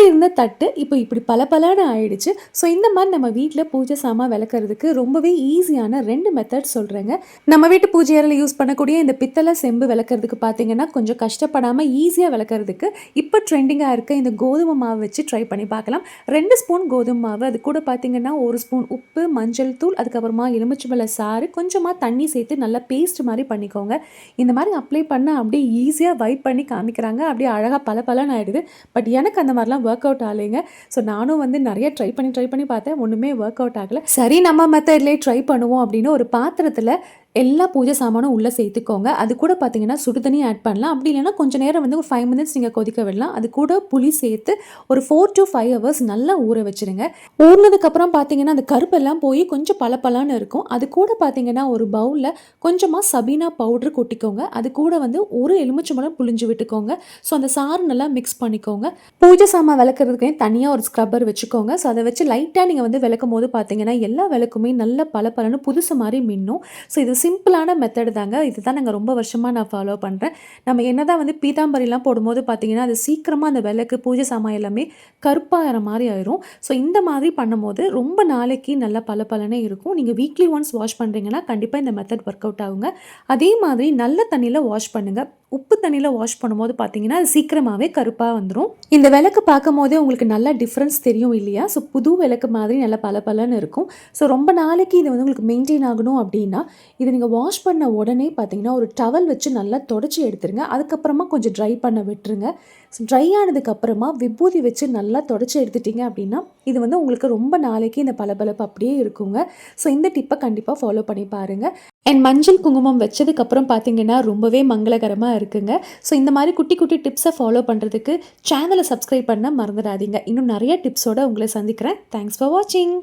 இருந்த தட்டு இப்போ இப்படி பளபளன்னு ஆயிடுச்சு. ஸோ இந்த மாதிரி நம்ம வீட்டில் பூஜை சாமான் விளக்குறதுக்கு ரொம்பவே ஈஸியான 2 மெத்தட் சொல்கிறேங்க. நம்ம வீட்டு பூஜை அறையில் யூஸ் பண்ணக்கூடிய இந்த பித்தளை செம்பு விளக்குறதுக்கு பார்த்தீங்கன்னா கொஞ்சம் கஷ்டப்படாமல் ஈஸியாக விளக்குறதுக்கு இப்போ ட்ரெண்டிங்காக இருக்க இந்த கோதுமை மாவு வச்சு ட்ரை பண்ணி பார்க்கலாம். 2 ஸ்பூன் கோதுமை மாவு, அது கூட பார்த்தீங்கன்னா 1 ஸ்பூன் உப்பு, மஞ்சள் தூள், அதுக்கப்புறமா எலுமிச்சம்பழ சாறு, கொஞ்சமாக தண்ணி சேர்த்து நல்லா பேஸ்ட் மாதிரி பண்ணிக்கோங்க. இந்த மாதிரி அப்ளை பண்ண அப்படியே ஈஸியாக வைப் பண்ணி காமிக்கிறாங்க. அப்படியே அழகாக பளபளன்னு ஆகிடுது. பட் எனக்கு அந்த மாதிரிலாம் ஒர்க் அவுட் ஆகலைங்க. ஸோ நானும் வந்து நிறைய ட்ரை பண்ணி பார்த்தேன். ஒன்றுமே ஒர்க் அவுட் ஆகலை. சரி, நம்ம மெத்தட்லேயே ட்ரை பண்ணுவோம் அப்படின்னு ஒரு பாத்திரத்தில் எல்லா பூஜை சாமானும் உள்ளே சேர்த்துக்கோங்க. அது கூட பார்த்தீங்கன்னா சுடு தண்ணி ஆட் பண்ணலாம். அப்படி இல்லைன்னா கொஞ்சம் நேரம் வந்து ஒரு 5 மினிட்ஸ் நீங்கள் கொதிக்க விடலாம். அது கூட புளி சேர்த்து ஒரு 4 to 5 ஹவர்ஸ் நல்லா ஊற வச்சுருங்க. ஊறினதுக்கப்புறம் பார்த்தீங்கன்னா அந்த கருப்பெல்லாம் போய் கொஞ்சம் பளபளன்னு இருக்கும். அது கூட பார்த்தீங்கன்னா ஒரு பவுலில் கொஞ்சமாக சபீனா பவுட்ரு கொட்டிக்கோங்க. அது கூட வந்து ஒரு எலுமிச்சம்பழம் புளிஞ்சு விட்டுக்கோங்க. ஸோ அந்த சாறு நல்லா மிக்ஸ் பண்ணிக்கோங்க. பூஜை சாமான் விளக்குறதுக்கு தனியாக ஒரு ஸ்க்ரப்பர் வச்சுக்கோங்க. ஸோ அதை வச்சு லைட்டாக நீங்கள் வந்து விளக்கும் போது பார்த்தீங்கன்னா எல்லா விளக்குமே நல்ல பளபளன்னு புதுசு மாதிரி மின்னும். ஸோ இது சிம்பிளான மெத்தட் தாங்க. இது தான் நாங்கள் ரொம்ப வருஷமாக நான் ஃபாலோ பண்ணுறேன். நம்ம என்ன தான் வந்து பீதாம்பரிலாம் போடும்போது பார்த்தீங்கன்னா அது சீக்கிரமாக அந்த விளக்கு பூஜை சாமான் எல்லாமே கருப்பாகிற மாதிரி ஆயிரும். ஸோ இந்த மாதிரி பண்ணும்போது ரொம்ப நாளைக்கு நல்லா பளபளனே இருக்கும். நீங்கள் வீக்லி ஒன்ஸ் வாஷ் பண்ணுறீங்கன்னா கண்டிப்பாக இந்த மெத்தட் ஒர்க் அவுட் ஆகுங்க. அதே மாதிரி நல்ல தண்ணியில் வாஷ் பண்ணுங்கள். உப்பு தண்ணியில் வாஷ் பண்ணும்போது பார்த்தீங்கன்னா அது சீக்கிரமாகவே கருப்பாக வந்துடும். இந்த விளக்கு பார்க்கும் போதே உங்களுக்கு நல்லா டிஃப்ரென்ஸ் தெரியும் இல்லையா? ஸோ புது விளக்கு மாதிரி நல்லா பளபளன்னு இருக்கும். ஸோ ரொம்ப நாளைக்கு இது வந்து உங்களுக்கு மெயின்டைன் ஆகணும் அப்படின்னா இதை நீங்கள் வாஷ் பண்ண உடனே பார்த்தீங்கன்னா ஒரு டவல் வச்சு நல்லா தொடச்சி எடுத்துருங்க. அதுக்கப்புறமா கொஞ்சம் ட்ரை பண்ண விட்டுருங்க. ஸோ ட்ரை ஆனதுக்கப்புறமா விபூதி வச்சு நல்லா தொடச்சி எடுத்துட்டிங்க அப்படின்னா இது வந்து உங்களுக்கு ரொம்ப நாளைக்கு இந்த பளபளப்பு அப்படியே இருக்குங்க. ஸோ இந்த டிப்பை கண்டிப்பாக ஃபாலோ பண்ணி பாருங்கள். அண்ட் மஞ்சள் குங்குமம் வச்சதுக்கப்புறம் பார்த்தீங்கன்னா ரொம்பவே மங்களகரமாக இருக்குங்க. ஸோ இந்த மாதிரி குட்டி குட்டி டிப்ஸை ஃபாலோ பண்ணுறதுக்கு சேனலை சப்ஸ்கிரைப் பண்ண மறந்துடாதீங்க. இன்னும் நிறைய டிப்ஸோடு உங்களை சந்திக்கிறேன். தேங்க்ஸ் ஃபார் வாட்சிங்.